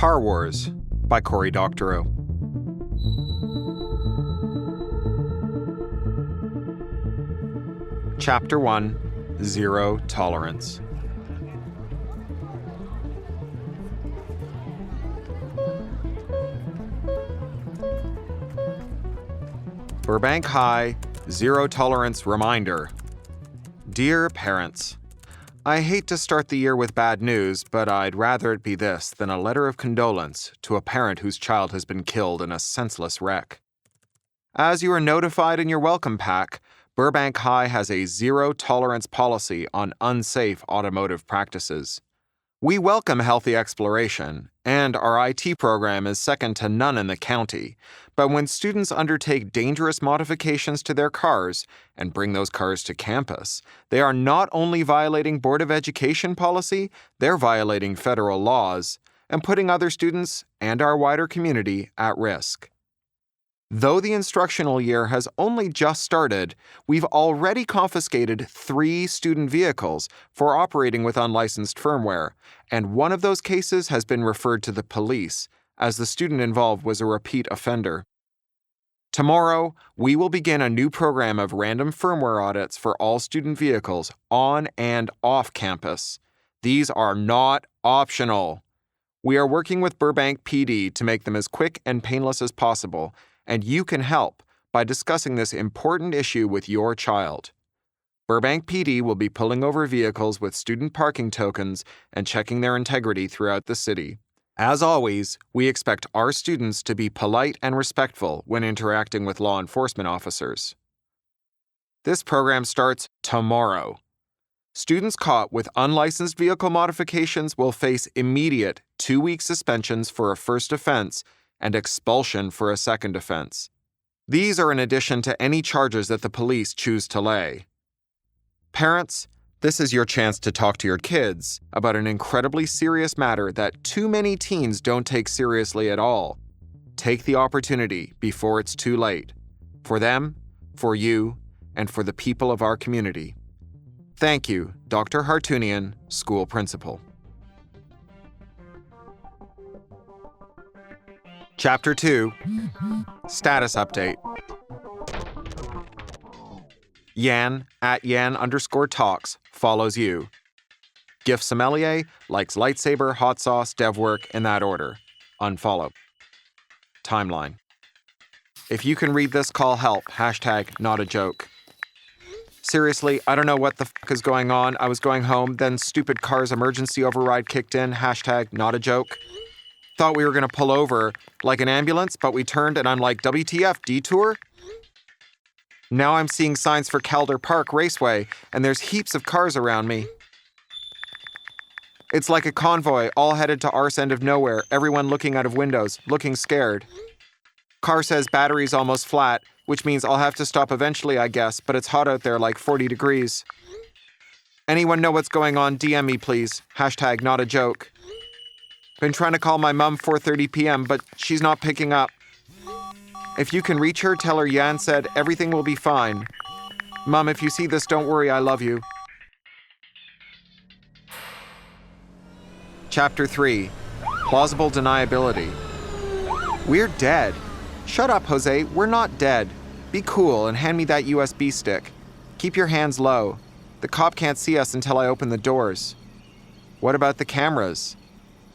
Car Wars by Cory Doctorow. Chapter 1, Zero Tolerance. Burbank High, Zero Tolerance Reminder. Dear parents, I hate to start the year with bad news, but I'd rather it be this than a letter of condolence to a parent whose child has been killed in a senseless wreck. As you are notified in your welcome pack, Burbank High has a zero-tolerance policy on unsafe automotive practices. We welcome healthy exploration, and our IT program is second to none in the county. But when students undertake dangerous modifications to their cars and bring those cars to campus, they are not only violating Board of Education policy, they're violating federal laws and putting other students and our wider community at risk. Though the instructional year has only just started, we've already confiscated 3 student vehicles for operating with unlicensed firmware, and one of those cases has been referred to the police, as the student involved was a repeat offender. Tomorrow, we will begin a new program of random firmware audits for all student vehicles on and off campus. These are not optional. We are working with Burbank PD to make them as quick and painless as possible, and you can help by discussing this important issue with your child. Burbank PD will be pulling over vehicles with student parking tokens and checking their integrity throughout the city. As always, we expect our students to be polite and respectful when interacting with law enforcement officers. This program starts tomorrow. Students caught with unlicensed vehicle modifications will face immediate 2-week suspensions for a first offense and expulsion for a second offense. These are in addition to any charges that the police choose to lay. Parents, this is your chance to talk to your kids about an incredibly serious matter that too many teens don't take seriously at all. Take the opportunity before it's too late. For them, for you, and for the people of our community. Thank you, Dr. Hartunian, School Principal. Chapter 2, Status Update. Yan, @Yan_talks, follows you. Gif Sommelier likes lightsaber, hot sauce, dev work, in that order. Unfollow. Timeline. If you can read this, call help. #NotAjoke. Seriously, I don't know what the f*** is going on. I was going home, then stupid car's emergency override kicked in. #NotAjoke. Thought we were going to pull over like an ambulance, but we turned and I'm like, WTF, detour? Now I'm seeing signs for Calder Park Raceway, and there's heaps of cars around me. It's like a convoy, all headed to arse end of nowhere, everyone looking out of windows, looking scared. Car says battery's almost flat, which means I'll have to stop eventually, I guess, but it's hot out there, like 40 degrees. Anyone know what's going on? DM me, please. #NotAjoke. Been trying to call my mom 4:30 p.m., but she's not picking up. If you can reach her, tell her Yan said everything will be fine. Mom, if you see this, don't worry, I love you. Chapter 3, Plausible Deniability. We're dead. Shut up, Jose, we're not dead. Be cool and hand me that USB stick. Keep your hands low. The cop can't see us until I open the doors. What about the cameras?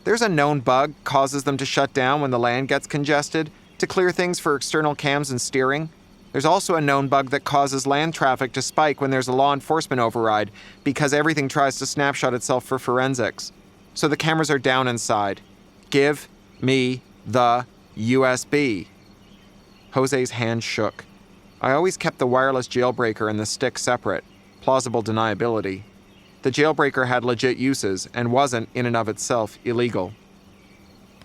There's a known bug causes them to shut down when the land gets congested to clear things for external cams and steering. There's also a known bug that causes land traffic to spike when there's a law enforcement override because everything tries to snapshot itself for forensics. So the cameras are down inside. Give me the USB. Jose's hand shook. I always kept the wireless jailbreaker and the stick separate. Plausible deniability. The jailbreaker had legit uses and wasn't, in and of itself, illegal.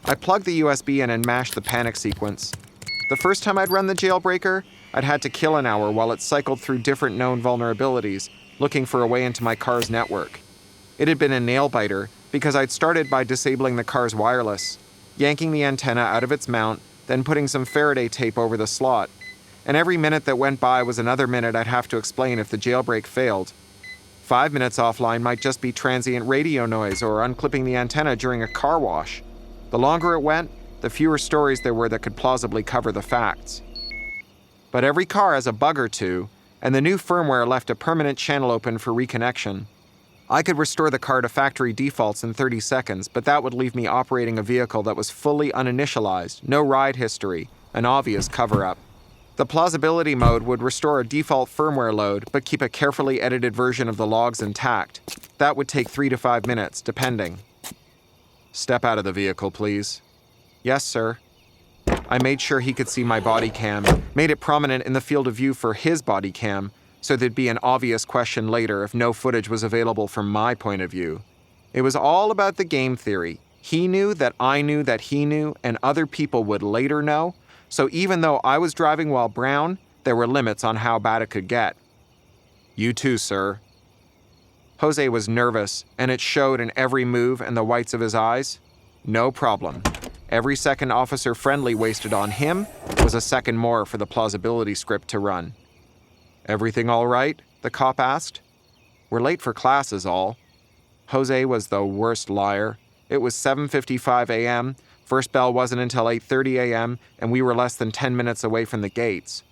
I plugged the USB in and mashed the panic sequence. The first time I'd run the jailbreaker, I'd had to kill an hour while it cycled through different known vulnerabilities, looking for a way into my car's network. It had been a nail-biter because I'd started by disabling the car's wireless, yanking the antenna out of its mount, then putting some Faraday tape over the slot. And every minute that went by was another minute I'd have to explain if the jailbreak failed. 5 minutes offline might just be transient radio noise or unclipping the antenna during a car wash. The longer it went, the fewer stories there were that could plausibly cover the facts. But every car has a bug or two, and the new firmware left a permanent channel open for reconnection. I could restore the car to factory defaults in 30 seconds, but that would leave me operating a vehicle that was fully uninitialized, no ride history, an obvious cover-up. The plausibility mode would restore a default firmware load, but keep a carefully edited version of the logs intact. That would take 3 to 5 minutes, depending. Step out of the vehicle, please. Yes, sir. I made sure he could see my body cam, made it prominent in the field of view for his body cam, so there'd be an obvious question later if no footage was available from my point of view. It was all about the game theory. He knew that I knew that he knew, and other people would later know, so even though I was driving while brown, there were limits on how bad it could get. You too, sir. Jose was nervous, and it showed in every move and the whites of his eyes. No problem. Every second Officer Friendly wasted on him was a second more for the plausibility script to run. Everything all right? The cop asked. We're late for class is all. Jose was the worst liar. It was 7:55 a.m., first bell wasn't until 8:30 a.m., and we were less than 10 minutes away from the gates.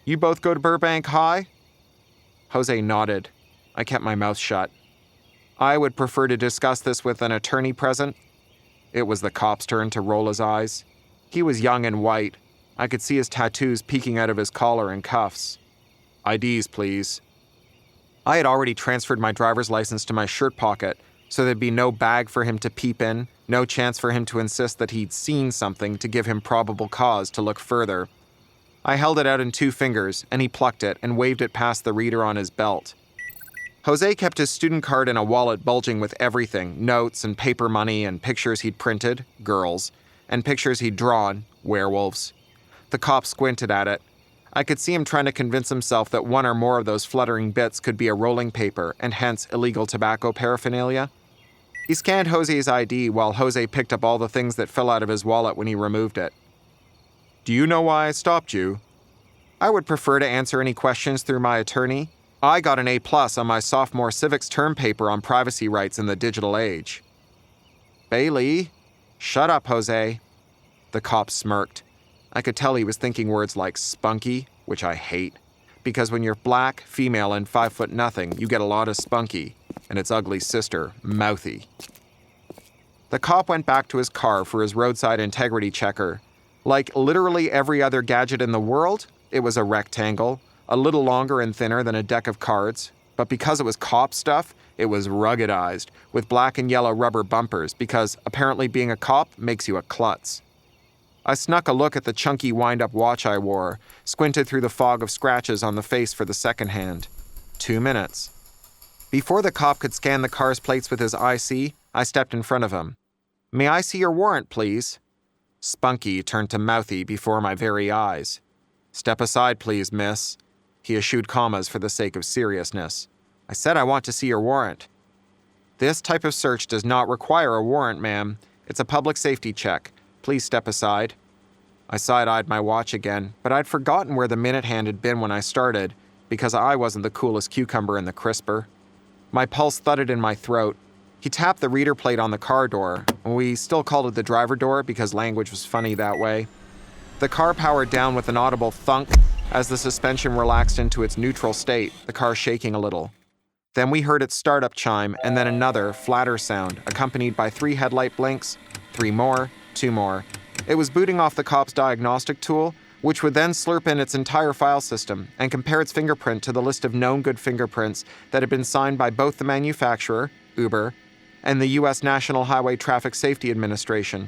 You both go to Burbank High? Jose nodded. I kept my mouth shut. I would prefer to discuss this with an attorney present. It was the cop's turn to roll his eyes. He was young and white. I could see his tattoos peeking out of his collar and cuffs. IDs, please. I had already transferred my driver's license to my shirt pocket, so there'd be no bag for him to peep in, no chance for him to insist that he'd seen something to give him probable cause to look further. I held it out in 2 fingers, and he plucked it and waved it past the reader on his belt. Jose kept his student card in a wallet bulging with everything, notes and paper money and pictures he'd printed, girls, and pictures he'd drawn, werewolves. The cop squinted at it. I could see him trying to convince himself that one or more of those fluttering bits could be a rolling paper and hence illegal tobacco paraphernalia. He scanned Jose's ID while Jose picked up all the things that fell out of his wallet when he removed it. Do you know why I stopped you? I would prefer to answer any questions through my attorney. I got an A+ on my sophomore civics term paper on privacy rights in the digital age. Bailey? Shut up, Jose. The cop smirked. I could tell he was thinking words like spunky, which I hate, because when you're black, female, and 5'0", you get a lot of spunky, and its ugly sister, mouthy. The cop went back to his car for his roadside integrity checker. Like literally every other gadget in the world, it was a rectangle, a little longer and thinner than a deck of cards, but because it was cop stuff, it was ruggedized, with black and yellow rubber bumpers, because apparently being a cop makes you a klutz. I snuck a look at the chunky wind-up watch I wore, squinted through the fog of scratches on the face for the second hand. 2 minutes. Before the cop could scan the car's plates with his IC, I stepped in front of him. May I see your warrant, please? Spunky turned to mouthy before my very eyes. Step aside, please, miss. He eschewed commas for the sake of seriousness. I said I want to see your warrant. This type of search does not require a warrant, ma'am. It's a public safety check. Please step aside. I side-eyed my watch again, but I'd forgotten where the minute hand had been when I started, because I wasn't the coolest cucumber in the crisper. My pulse thudded in my throat. He tapped the reader plate on the car door. We still called it the driver door because language was funny that way. The car powered down with an audible thunk as the suspension relaxed into its neutral state, the car shaking a little. Then we heard its startup chime, and then another, flatter sound, accompanied by 3 headlight blinks, 3 more, 2 more. It was booting off the cop's diagnostic tool, which would then slurp in its entire file system and compare its fingerprint to the list of known good fingerprints that had been signed by both the manufacturer, Uber, and the U.S. National Highway Traffic Safety Administration.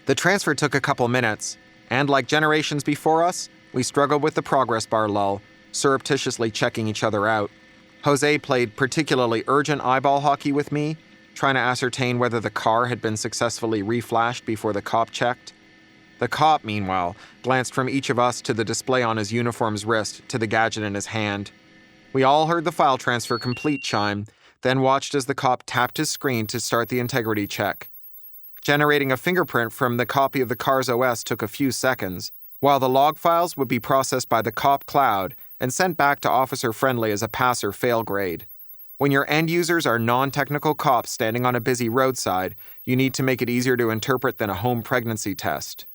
The transfer took a couple minutes, and like generations before us, we struggled with the progress bar lull, surreptitiously checking each other out. Jose played particularly urgent eyeball hockey with me, trying to ascertain whether the car had been successfully reflashed before the cop checked. The cop, meanwhile, glanced from each of us to the display on his uniform's wrist to the gadget in his hand. We all heard the file transfer complete chime, then watched as the cop tapped his screen to start the integrity check. Generating a fingerprint from the copy of the car's OS took a few seconds, while the log files would be processed by the cop cloud and sent back to Officer Friendly as a pass or fail grade. When your end users are non-technical cops standing on a busy roadside, you need to make it easier to interpret than a home pregnancy test.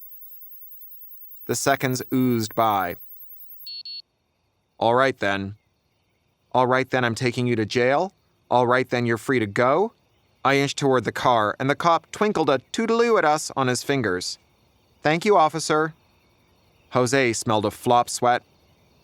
The seconds oozed by. All right then. All right then, I'm taking you to jail. All right then, you're free to go. I inched toward the car, and the cop twinkled a toodaloo at us on his fingers. Thank you, officer. Jose smelled of flop sweat.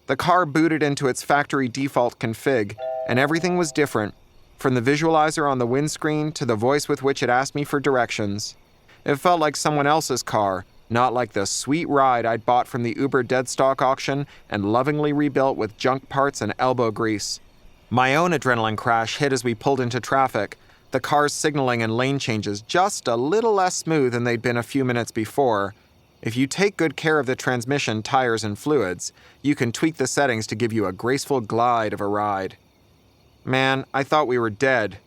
The car booted into its factory default config, and everything was different, from the visualizer on the windscreen to the voice with which it asked me for directions. It felt like someone else's car, not like the sweet ride I'd bought from the Uber deadstock auction and lovingly rebuilt with junk parts and elbow grease. My own adrenaline crash hit as we pulled into traffic, the car's signaling and lane changes just a little less smooth than they'd been a few minutes before. If you take good care of the transmission, tires, and fluids, you can tweak the settings to give you a graceful glide of a ride. Man, I thought we were dead.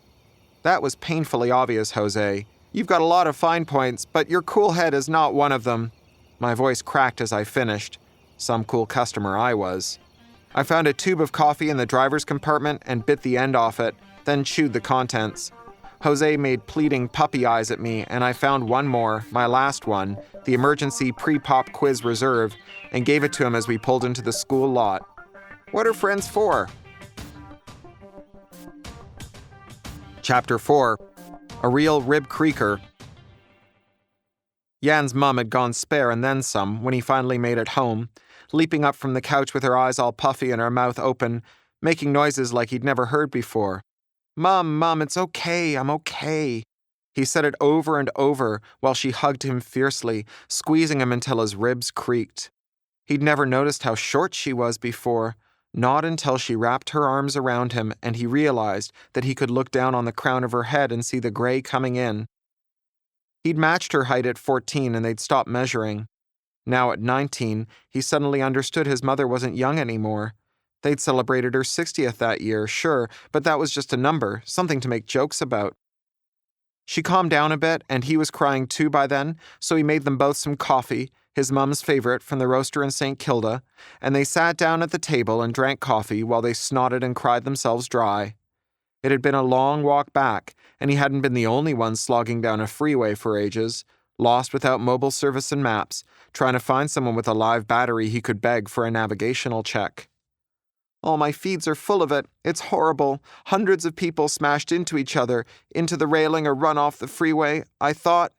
That was painfully obvious, Jose. You've got a lot of fine points, but your cool head is not one of them. My voice cracked as I finished. Some cool customer I was. I found a tube of coffee in the driver's compartment and bit the end off it, then chewed the contents. Jose made pleading puppy eyes at me, and I found one more, my last one, the emergency pre-pop quiz reserve, and gave it to him as we pulled into the school lot. What are friends for? Chapter 4. A real rib creaker. Jan's mum had gone spare and then some when he finally made it home, leaping up from the couch with her eyes all puffy and her mouth open, making noises like he'd never heard before. Mum, it's okay, I'm okay. He said it over and over while she hugged him fiercely, squeezing him until his ribs creaked. He'd never noticed how short she was before, not until she wrapped her arms around him and he realized that he could look down on the crown of her head and see the gray coming in. He'd matched her height at 14 and they'd stopped measuring. Now at 19, he suddenly understood his mother wasn't young anymore. They'd celebrated her 60th that year, sure, but that was just a number, something to make jokes about. She calmed down a bit, and he was crying too by then, so he made them both some coffee, his mum's favorite from the roaster in St. Kilda, and they sat down at the table and drank coffee while they snotted and cried themselves dry. It had been a long walk back, and he hadn't been the only one slogging down a freeway for ages, lost without mobile service and maps, trying to find someone with a live battery he could beg for a navigational check. All my feeds are full of it. It's horrible. Hundreds of people smashed into each other, into the railing or run off the freeway. I thought,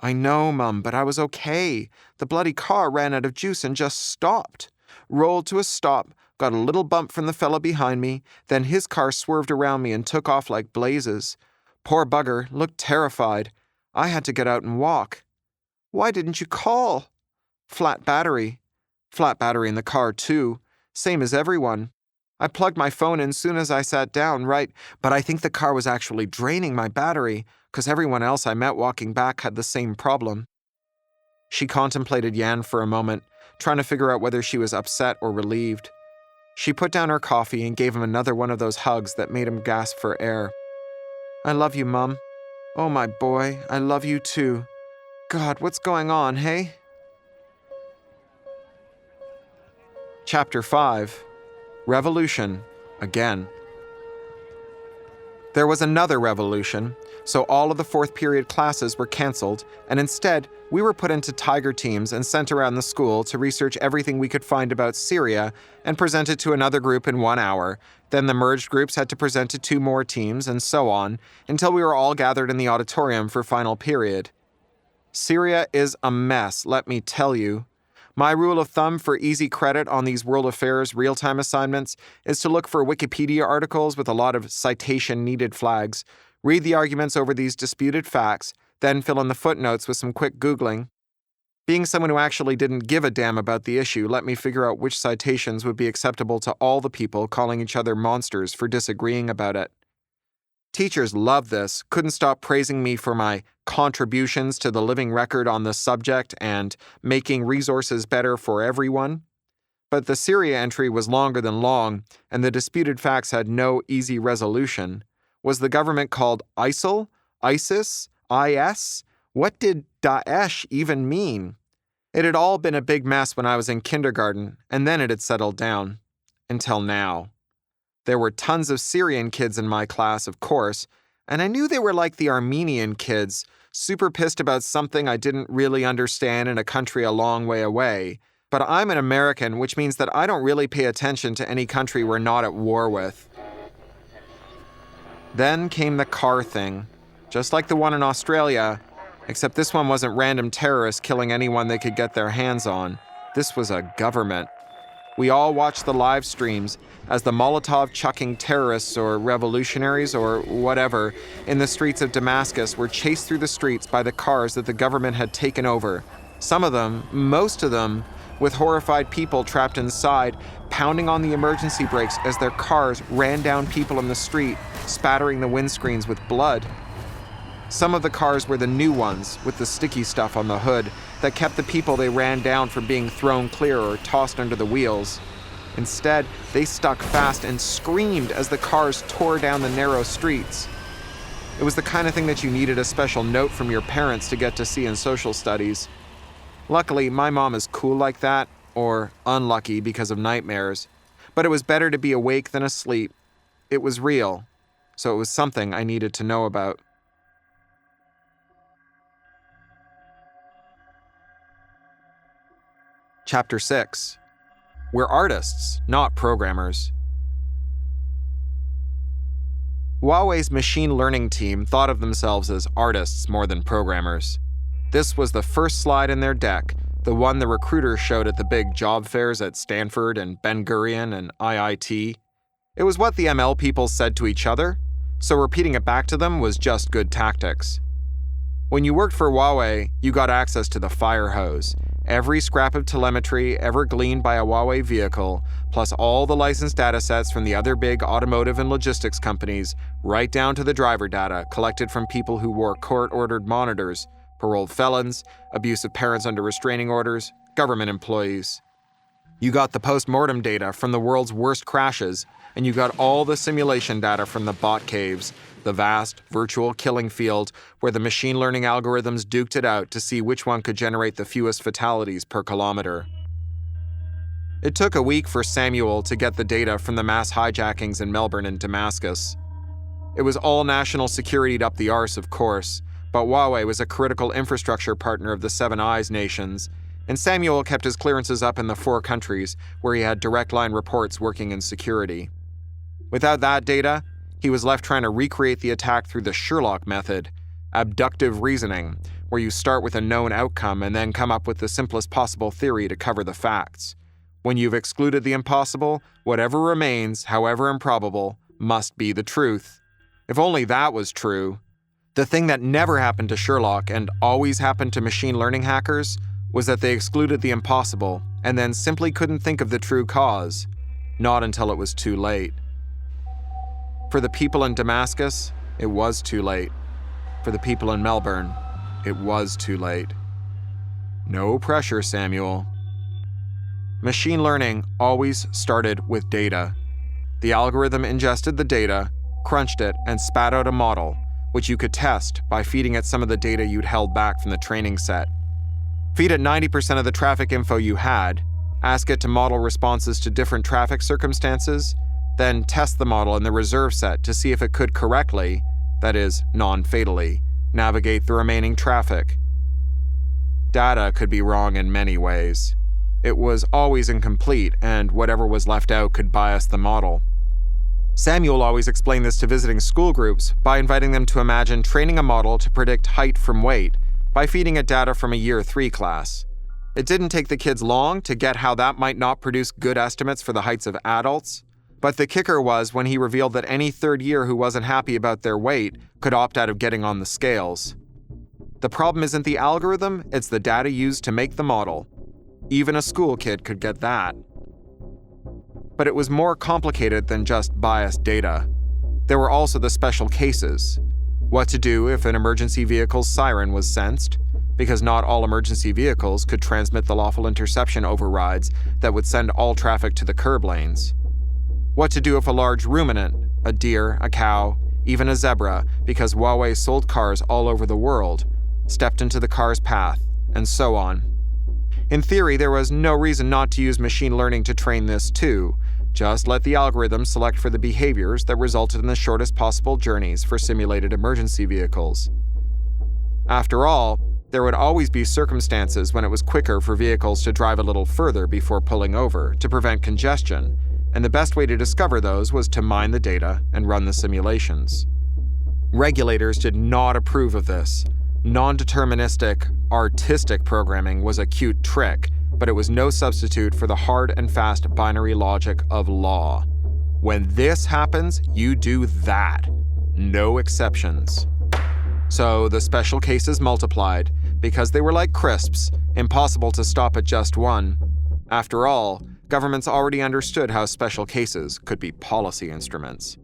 I know, Mum, but I was okay. The bloody car ran out of juice and just stopped. Rolled to a stop, got a little bump from the fella behind me, then his car swerved around me and took off like blazes. Poor bugger looked terrified. I had to get out and walk. Why didn't you call? Flat battery. Flat battery in the car, too. Same as everyone. I plugged my phone in soon as I sat down, right, but I think the car was actually draining my battery, 'cause everyone else I met walking back had the same problem. She contemplated Jan for a moment, trying to figure out whether she was upset or relieved. She put down her coffee and gave him another one of those hugs that made him gasp for air. I love you, Mum. Oh, my boy, I love you too. God, what's going on, hey? Chapter 5. Revolution. Again. There was another revolution, so all of the fourth period classes were canceled, and instead, we were put into tiger teams and sent around the school to research everything we could find about Syria and present it to another group in 1 hour. Then the merged groups had to present to 2 more teams, and so on, until we were all gathered in the auditorium for final period. Syria is a mess, let me tell you. My rule of thumb for easy credit on these world affairs real-time assignments is to look for Wikipedia articles with a lot of citation-needed flags, read the arguments over these disputed facts, then fill in the footnotes with some quick Googling. Being someone who actually didn't give a damn about the issue let me figure out which citations would be acceptable to all the people calling each other monsters for disagreeing about it. Teachers loved this, couldn't stop praising me for my contributions to the living record on the subject and making resources better for everyone. But the Syria entry was longer than long, and the disputed facts had no easy resolution. Was the government called ISIL? ISIS? IS? What did Daesh even mean? It had all been a big mess when I was in kindergarten, and then it had settled down. Until now. There were tons of Syrian kids in my class, of course, and I knew they were like the Armenian kids, super pissed about something I didn't really understand in a country a long way away. But I'm an American, which means that I don't really pay attention to any country we're not at war with. Then came the car thing, just like the one in Australia, except this one wasn't random terrorists killing anyone they could get their hands on. This was a government. We all watched the live streams as the Molotov-chucking terrorists or revolutionaries or whatever in the streets of Damascus were chased through the streets by the cars that the government had taken over. Some of them, most of them, with horrified people trapped inside, pounding on the emergency brakes as their cars ran down people in the street, spattering the windscreens with blood. Some of the cars were the new ones, with the sticky stuff on the hood, that kept the people they ran down from being thrown clear or tossed under the wheels. Instead, they stuck fast and screamed as the cars tore down the narrow streets. It was the kind of thing that you needed a special note from your parents to get to see in social studies. Luckily, my mom is cool like that, or unlucky because of nightmares. But it was better to be awake than asleep. It was real, so it was something I needed to know about. Chapter 6. We're artists, not programmers. Huawei's machine learning team thought of themselves as artists more than programmers. This was the first slide in their deck, the one the recruiters showed at the big job fairs at Stanford and Ben Gurion and IIT. It was what the ML people said to each other, so repeating it back to them was just good tactics. When you worked for Huawei, you got access to the fire hose. Every scrap of telemetry ever gleaned by a Huawei vehicle, plus all the licensed datasets from the other big automotive and logistics companies, right down to the driver data collected from people who wore court-ordered monitors, paroled felons, abusive parents under restraining orders, government employees. You got the post-mortem data from the world's worst crashes, and you got all the simulation data from the bot caves, the vast, virtual killing field where the machine learning algorithms duked it out to see which one could generate the fewest fatalities per kilometer. It took a week for Samuel to get the data from the mass hijackings in Melbourne and Damascus. It was all national security'd up the arse, of course, but Huawei was a critical infrastructure partner of the Seven Eyes nations, and Samuel kept his clearances up in the 4 countries where he had direct line reports working in security. Without that data, he was left trying to recreate the attack through the Sherlock method, abductive reasoning, where you start with a known outcome and then come up with the simplest possible theory to cover the facts. When you've excluded the impossible, whatever remains, however improbable, must be the truth. If only that was true. The thing that never happened to Sherlock and always happened to machine learning hackers was that they excluded the impossible and then simply couldn't think of the true cause, not until it was too late. For the people in Damascus, it was too late. For the people in Melbourne, it was too late. No pressure, Samuel. Machine learning always started with data. The algorithm ingested the data, crunched it, and spat out a model, which you could test by feeding it some of the data you'd held back from the training set. Feed it 90% of the traffic info you had, ask it to model responses to different traffic circumstances, then test the model in the reserve set to see if it could correctly, that is, non-fatally, navigate the remaining traffic. Data could be wrong in many ways. It was always incomplete, and whatever was left out could bias the model. Samuel always explained this to visiting school groups by inviting them to imagine training a model to predict height from weight by feeding it data from a Year 3 class. It didn't take the kids long to get how that might not produce good estimates for the heights of adults. But the kicker was when he revealed that any third year who wasn't happy about their weight could opt out of getting on the scales. The problem isn't the algorithm, it's the data used to make the model. Even a school kid could get that. But it was more complicated than just biased data. There were also the special cases. What to do if an emergency vehicle's siren was sensed, because not all emergency vehicles could transmit the lawful interception overrides that would send all traffic to the curb lanes. What to do if a large ruminant, a deer, a cow, even a zebra, because Huawei sold cars all over the world, stepped into the car's path, and so on. In theory, there was no reason not to use machine learning to train this too, Just let the algorithm select for the behaviors that resulted in the shortest possible journeys for simulated emergency vehicles. After all, there would always be circumstances when it was quicker for vehicles to drive a little further before pulling over to prevent congestion, and the best way to discover those was to mine the data and run the simulations. Regulators did not approve of this. Non-deterministic, artistic programming was a cute trick, but it was no substitute for the hard and fast binary logic of law. When this happens, you do that. No exceptions. So the special cases multiplied, because they were like crisps, impossible to stop at just one. After all, governments already understood how special cases could be policy instruments.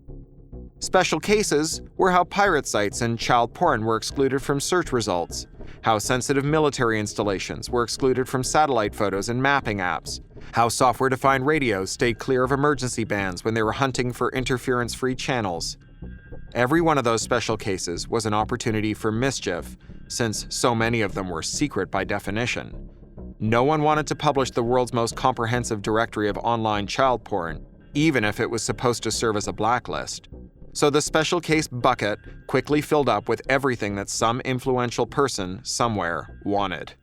Special cases were how pirate sites and child porn were excluded from search results, how sensitive military installations were excluded from satellite photos and mapping apps, how software-defined radios stayed clear of emergency bands when they were hunting for interference-free channels. Every one of those special cases was an opportunity for mischief, since so many of them were secret by definition. No one wanted to publish the world's most comprehensive directory of online child porn, even if it was supposed to serve as a blacklist. So the special case bucket quickly filled up with everything that some influential person somewhere wanted.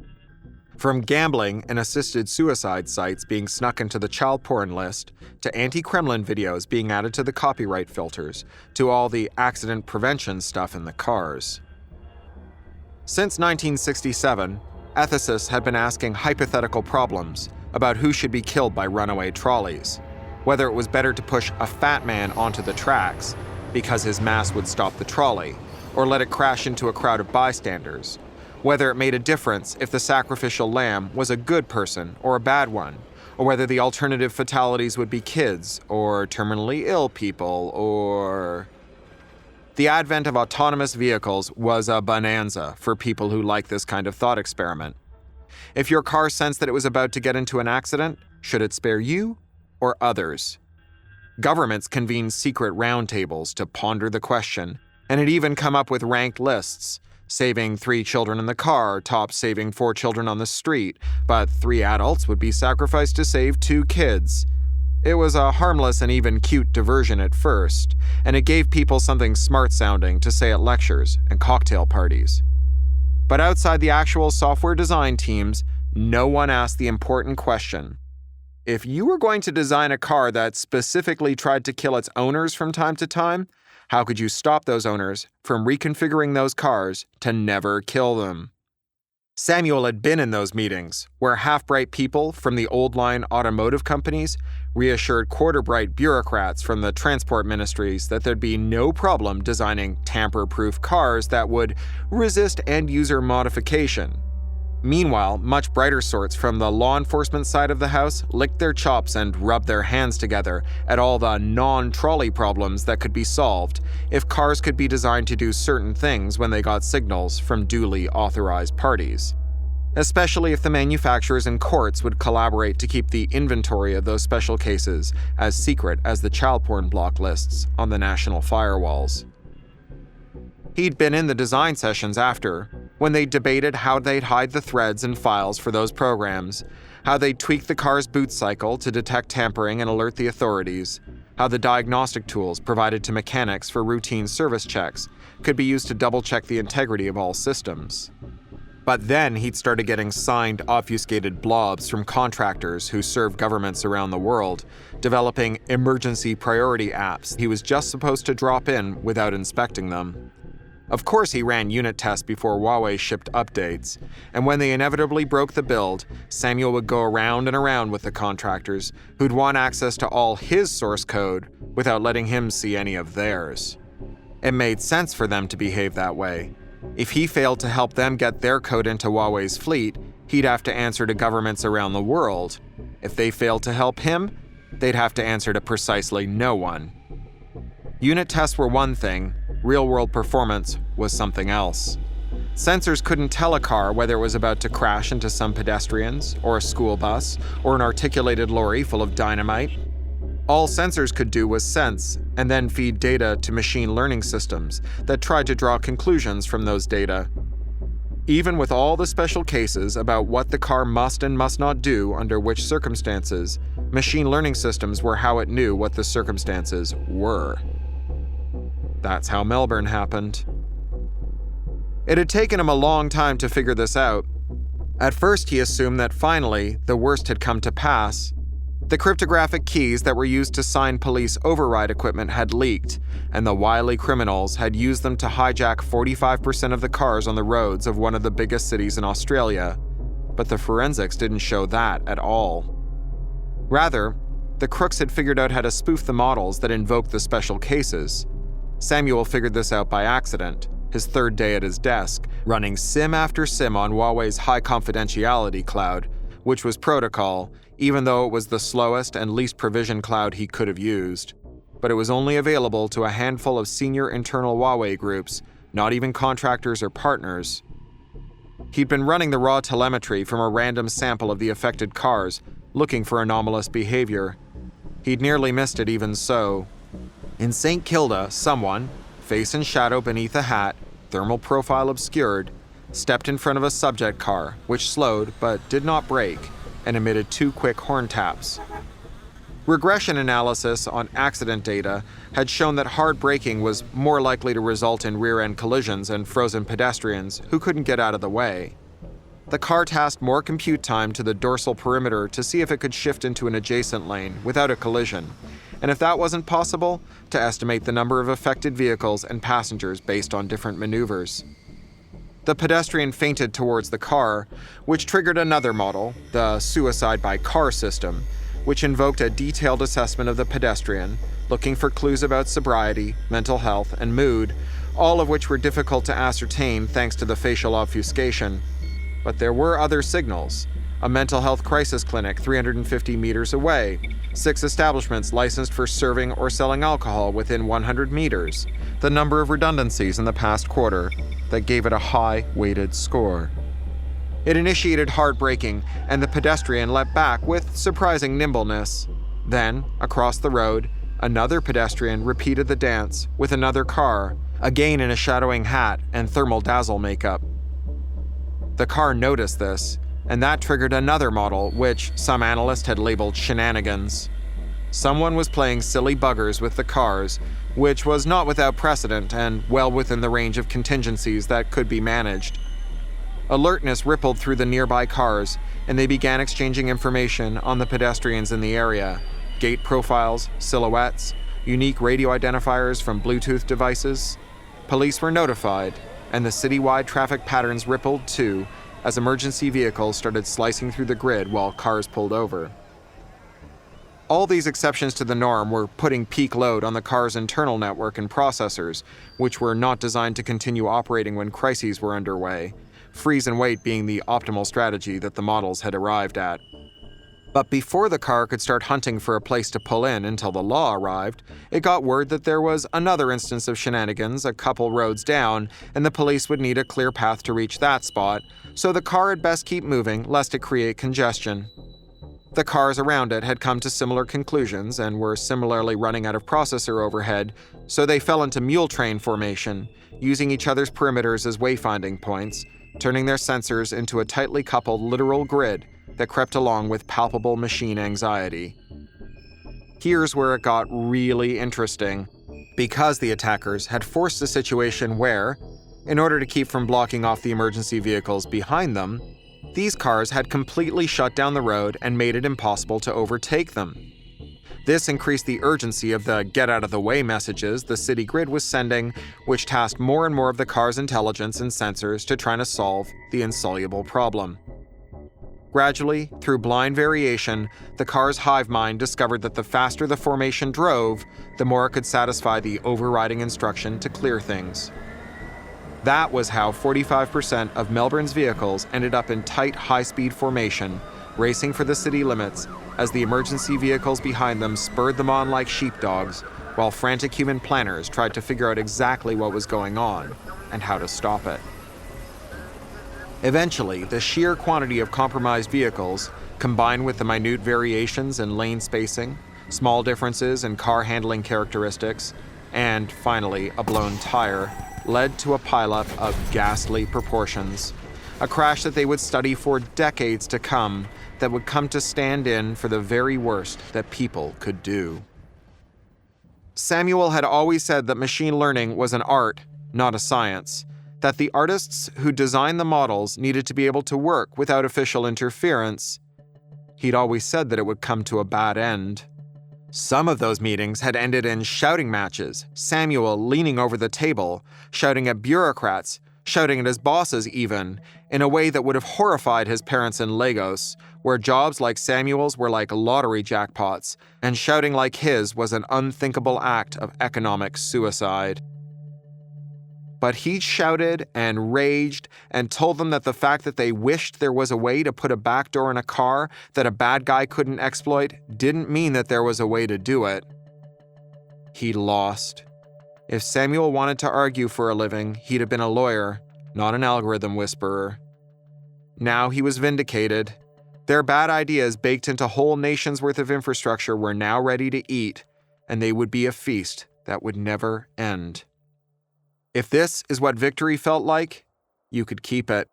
From gambling and assisted suicide sites being snuck into the child porn list, to anti-Kremlin videos being added to the copyright filters, to all the accident prevention stuff in the cars. Since 1967, ethicists had been asking hypothetical problems about who should be killed by runaway trolleys, whether it was better to push a fat man onto the tracks because his mass would stop the trolley, or let it crash into a crowd of bystanders, whether it made a difference if the sacrificial lamb was a good person or a bad one, or whether the alternative fatalities would be kids, or terminally ill people, or... The advent of autonomous vehicles was a bonanza for people who like this kind of thought experiment. If your car sensed that it was about to get into an accident, should it spare you or others? Governments convened secret roundtables to ponder the question, and it even come up with ranked lists. Saving 3 children in the car tops saving 4 children on the street, but 3 adults would be sacrificed to save 2 kids. It was a harmless and even cute diversion at first, and it gave people something smart-sounding to say at lectures and cocktail parties. But outside the actual software design teams, no one asked the important question. If you were going to design a car that specifically tried to kill its owners from time to time, how could you stop those owners from reconfiguring those cars to never kill them? Samuel had been in those meetings, where half-bright people from the old-line automotive companies reassured quarter-bright bureaucrats from the transport ministries that there'd be no problem designing tamper-proof cars that would resist end-user modification. Meanwhile, much brighter sorts from the law enforcement side of the house licked their chops and rubbed their hands together at all the non-trolley problems that could be solved if cars could be designed to do certain things when they got signals from duly authorized parties. Especially if the manufacturers and courts would collaborate to keep the inventory of those special cases as secret as the child porn block lists on the national firewalls. He'd been in the design sessions after, when they debated how they'd hide the threads and files for those programs, how they'd tweak the car's boot cycle to detect tampering and alert the authorities, how the diagnostic tools provided to mechanics for routine service checks could be used to double-check the integrity of all systems. But then he'd started getting signed, obfuscated blobs from contractors who serve governments around the world, developing emergency priority apps he was just supposed to drop in without inspecting them. Of course he ran unit tests before Huawei shipped updates, and when they inevitably broke the build, Samuel would go around and around with the contractors who'd want access to all his source code without letting him see any of theirs. It made sense for them to behave that way. If he failed to help them get their code into Huawei's fleet, he'd have to answer to governments around the world. If they failed to help him, they'd have to answer to precisely no one. Unit tests were one thing, real-world performance was something else. Sensors couldn't tell a car whether it was about to crash into some pedestrians, or a school bus, or an articulated lorry full of dynamite. All sensors could do was sense, and then feed data to machine learning systems that tried to draw conclusions from those data. Even with all the special cases about what the car must and must not do under which circumstances, machine learning systems were how it knew what the circumstances were. That's how Melbourne happened. It had taken him a long time to figure this out. At first, he assumed that finally, the worst had come to pass. The cryptographic keys that were used to sign police override equipment had leaked, and the wily criminals had used them to hijack 45% of the cars on the roads of one of the biggest cities in Australia. But the forensics didn't show that at all. Rather, the crooks had figured out how to spoof the models that invoked the special cases. Samuel figured this out by accident, his third day at his desk, running sim after sim on Huawei's high confidentiality cloud, which was protocol, even though it was the slowest and least provisioned cloud he could have used. But it was only available to a handful of senior internal Huawei groups, not even contractors or partners. He'd been running the raw telemetry from a random sample of the affected cars, looking for anomalous behavior. He'd nearly missed it even so. In St. Kilda, someone, face and shadow beneath a hat, thermal profile obscured, stepped in front of a subject car, which slowed but did not brake, and emitted 2 quick horn taps. Regression analysis on accident data had shown that hard braking was more likely to result in rear-end collisions and frozen pedestrians who couldn't get out of the way. The car tasked more compute time to the dorsal perimeter to see if it could shift into an adjacent lane without a collision, and if that wasn't possible, to estimate the number of affected vehicles and passengers based on different maneuvers. The pedestrian feinted towards the car, which triggered another model, the suicide by car system, which invoked a detailed assessment of the pedestrian, looking for clues about sobriety, mental health, and mood, all of which were difficult to ascertain thanks to the facial obfuscation. But there were other signals. A mental health crisis clinic 350 meters away, 6 establishments licensed for serving or selling alcohol within 100 meters, the number of redundancies in the past quarter that gave it a high-weighted score. It initiated hard braking, and the pedestrian leapt back with surprising nimbleness. Then, across the road, another pedestrian repeated the dance with another car, again in a shadowing hat and thermal dazzle makeup. The car noticed this, and that triggered another model, which some analyst had labeled shenanigans. Someone was playing silly buggers with the cars, which was not without precedent and well within the range of contingencies that could be managed. Alertness rippled through the nearby cars, and they began exchanging information on the pedestrians in the area: gait profiles, silhouettes, unique radio identifiers from Bluetooth devices. Police were notified, and the citywide traffic patterns rippled too, as emergency vehicles started slicing through the grid while cars pulled over. All these exceptions to the norm were putting peak load on the car's internal network and processors, which were not designed to continue operating when crises were underway, freeze and wait being the optimal strategy that the models had arrived at. But before the car could start hunting for a place to pull in until the law arrived, it got word that there was another instance of shenanigans a couple roads down, and the police would need a clear path to reach that spot, so the car had best keep moving lest it create congestion. The cars around it had come to similar conclusions and were similarly running out of processor overhead, so they fell into mule train formation, using each other's perimeters as wayfinding points, turning their sensors into a tightly coupled literal grid that crept along with palpable machine anxiety. Here's where it got really interesting, because the attackers had forced a situation where, in order to keep from blocking off the emergency vehicles behind them, these cars had completely shut down the road and made it impossible to overtake them. This increased the urgency of the get-out-of-the-way messages the city grid was sending, which tasked more and more of the car's intelligence and sensors to try to solve the insoluble problem. Gradually, through blind variation, the car's hive mind discovered that the faster the formation drove, the more it could satisfy the overriding instruction to clear things. That was how 45% of Melbourne's vehicles ended up in tight, high-speed formation, racing for the city limits, as the emergency vehicles behind them spurred them on like sheepdogs, while frantic human planners tried to figure out exactly what was going on and how to stop it. Eventually, the sheer quantity of compromised vehicles, combined with the minute variations in lane spacing, small differences in car handling characteristics, and, finally, a blown tire, led to a pileup of ghastly proportions. a crash that they would study for decades to come, that would come to stand in for the very worst that people could do. Samuel had always said that machine learning was an art, not a science, that the artists who designed the models needed to be able to work without official interference. He'd always said that it would come to a bad end. Some of those meetings had ended in shouting matches, Samuel leaning over the table, shouting at bureaucrats, shouting at his bosses even, in a way that would have horrified his parents in Lagos, where jobs like Samuel's were like lottery jackpots, and shouting like his was an unthinkable act of economic suicide. But he shouted and raged and told them that the fact that they wished there was a way to put a backdoor in a car that a bad guy couldn't exploit didn't mean that there was a way to do it. He lost. If Samuel wanted to argue for a living, he'd have been a lawyer, not an algorithm whisperer. Now he was vindicated. Their bad ideas baked into whole nations' worth of infrastructure were now ready to eat, and they would be a feast that would never end. If this is what victory felt like, you could keep it.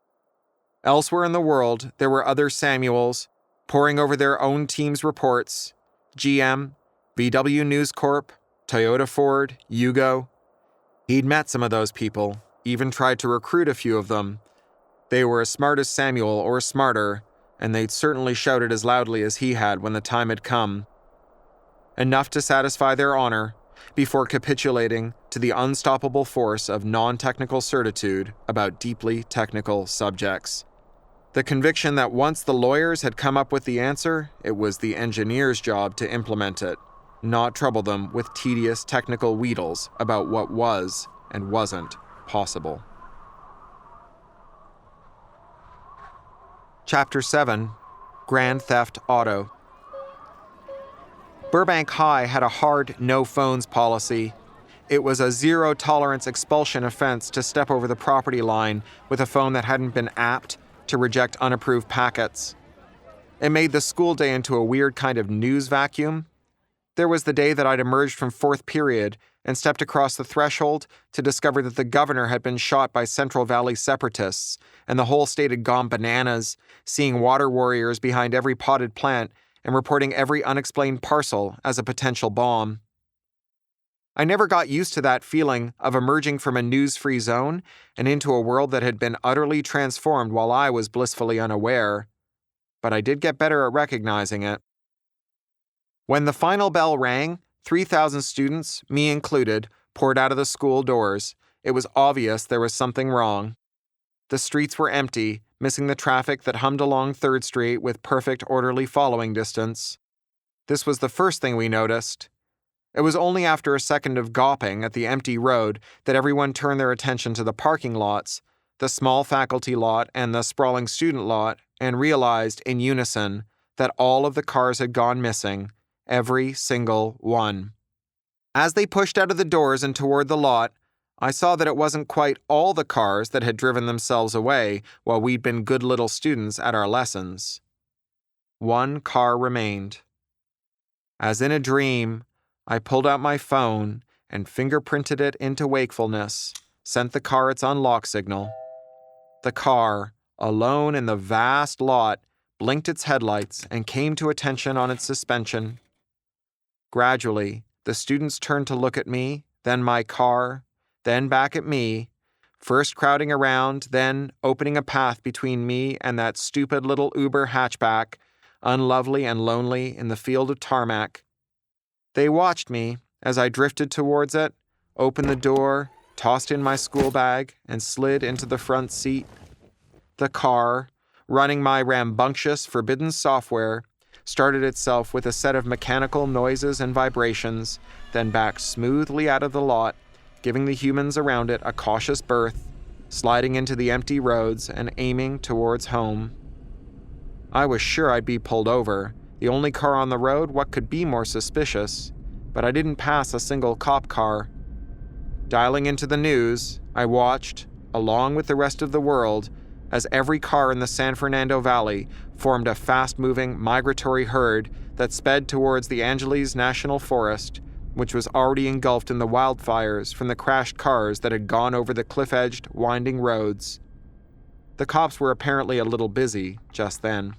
Elsewhere in the world, there were other Samuels poring over their own team's reports: GM, VW News Corp, Toyota Ford, Yugo. He'd met some of those people, even tried to recruit a few of them. They were as smart as Samuel or smarter, and they'd certainly shouted as loudly as he had when the time had come. Enough to satisfy their honor, before capitulating to the unstoppable force of non-technical certitude about deeply technical subjects. The conviction that once the lawyers had come up with the answer, it was the engineer's job to implement it, not trouble them with tedious technical wheedles about what was and wasn't possible. Chapter 7, Grand Theft Auto. Burbank High had a hard no-phones policy. It was a zero-tolerance expulsion offense to step over the property line with a phone that hadn't been apped to reject unapproved packets. It made the school day into a weird kind of news vacuum. There was the day that I'd emerged from fourth period and stepped across the threshold to discover that the governor had been shot by Central Valley separatists, and the whole state had gone bananas, seeing water warriors behind every potted plant and reporting every unexplained parcel as a potential bomb. I never got used to that feeling of emerging from a news-free zone and into a world that had been utterly transformed while I was blissfully unaware, but I did get better at recognizing it. When the final bell rang, 3,000 students, me included, poured out of the school doors. It was obvious there was something wrong. The streets were empty, missing the traffic that hummed along 3rd Street with perfect orderly following distance. This was the first thing we noticed. It was only after a second of gawping at the empty road that everyone turned their attention to the parking lots, the small faculty lot and the sprawling student lot, and realized in unison that all of the cars had gone missing, every single one. As they pushed out of the doors and toward the lot, I saw that it wasn't quite all the cars that had driven themselves away while we'd been good little students at our lessons. One car remained. As in a dream, I pulled out my phone and fingerprinted it into wakefulness, sent the car its unlock signal. The car, alone in the vast lot, blinked its headlights and came to attention on its suspension. Gradually, the students turned to look at me, then my car, then back at me, first crowding around, then opening a path between me and that stupid little Uber hatchback, unlovely and lonely in the field of tarmac. They watched me as I drifted towards it, opened the door, tossed in my school bag, and slid into the front seat. The car, running my rambunctious, forbidden software, started itself with a set of mechanical noises and vibrations, then backed smoothly out of the lot, giving the humans around it a cautious berth, sliding into the empty roads and aiming towards home. I was sure I'd be pulled over, the only car on the road. What could be more suspicious? But I didn't pass a single cop car. Dialing into the news, I watched, along with the rest of the world, as every car in the San Fernando Valley formed a fast-moving migratory herd that sped towards the Angeles National Forest, which was already engulfed in the wildfires from the crashed cars that had gone over the cliff-edged, winding roads. The cops were apparently a little busy just then.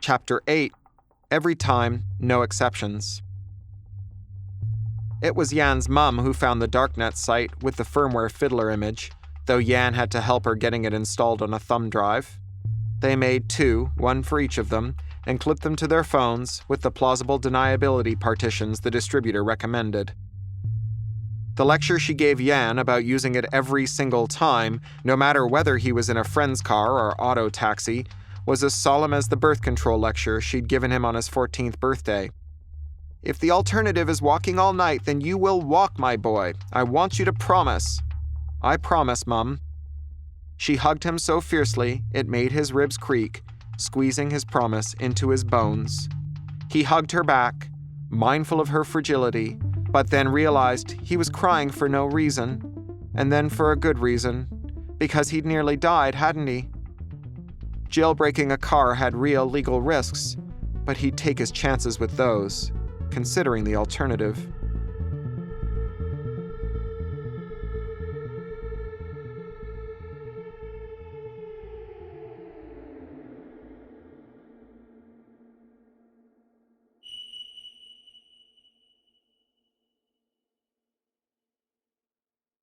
Chapter 8. Every time, no exceptions. It was Yan's mum who found the darknet site with the firmware fiddler image, though Yan had to help her getting it installed on a thumb drive. They made 2, one for each of them, and clipped them to their phones with the plausible deniability partitions the distributor recommended. The lecture she gave Yan about using it every single time, no matter whether he was in a friend's car or auto taxi, was as solemn as the birth control lecture she'd given him on his 14th birthday. "If the alternative is walking all night, then you will walk, my boy. I want you to promise." "I promise, Mum." She hugged him so fiercely it made his ribs creak, squeezing his promise into his bones. He hugged her back, mindful of her fragility, but then realized he was crying for no reason, and then for a good reason, because he'd nearly died, hadn't he? Jailbreaking a car had real legal risks, but he'd take his chances with those, considering the alternative.